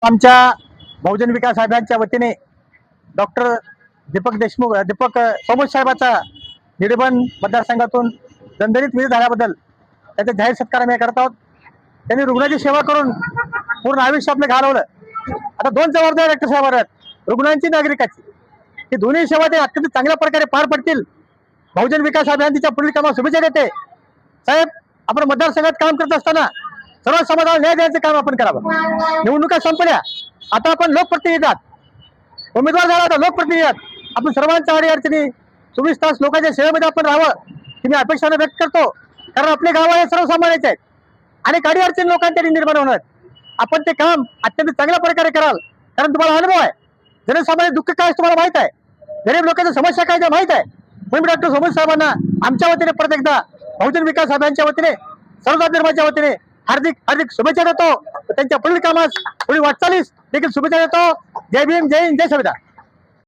आमच्या बहुजन विकास अभियानच्या वतीने डॉक्टर दीपक सोमोज साहेबाचा निडबन मतदारसंघातून दणदणीत विजय झाल्याबद्दल त्याचा जाहीर सत्कार आम्ही करत आहोत. त्यांनी रुग्णाची सेवा करून पूर्ण आयुष्य आपलं घालवलं. आता दोन जबाबदाऱ्या डॉक्टर साहेबांवर आहेत, रुग्णांची नागरिकाची. ही दोन्ही सेवा ते अत्यंत चांगल्या प्रकारे पार पडतील. बहुजन विकास अभियान तिच्या पुढील कामात शुभेच्छा देते. साहेब, आपण मतदारसंघात काम करत असताना सर्व समाजाला न्याय द्यायचं काम आपण करावं. निवडणुका संपल्या, आता आपण लोकप्रतिनिधी आहात, उमेदवार झाला आता लोकप्रतिनिधी आहात. आपण सर्वांच्या अडीअडचणी 24 तास लोकांच्या सेवेमध्ये आपण राहावं ही मी अपेक्षा व्यक्त करतो. कारण आपले गाव हे सर्वसामान्याचे आहेत, अनेक अडीअडचणी लोकांच्या निर्माण होणार आहेत. आपण ते काम अत्यंत चांगल्या प्रकारे कराल, कारण तुम्हाला अनुभव आहे. जनसामान्य दुःख काय तुम्हाला माहित आहे, गरीब लोकांच्या समस्या काय त्या माहित आहे. म्हणून मी डॉक्टर सोमोज साहेबांना आमच्या वतीने परत एकदा बहुजन विकास अभियानच्या वतीने सर्वजात निर्माणच्या वतीने हार्दिक हार्दिक शुभेच्छा देतो. त्यांच्या पुढील कामास पुढील वाटचालीस देखील शुभेच्छा देतो. जय भीम, जय हिंद, जय संविधान.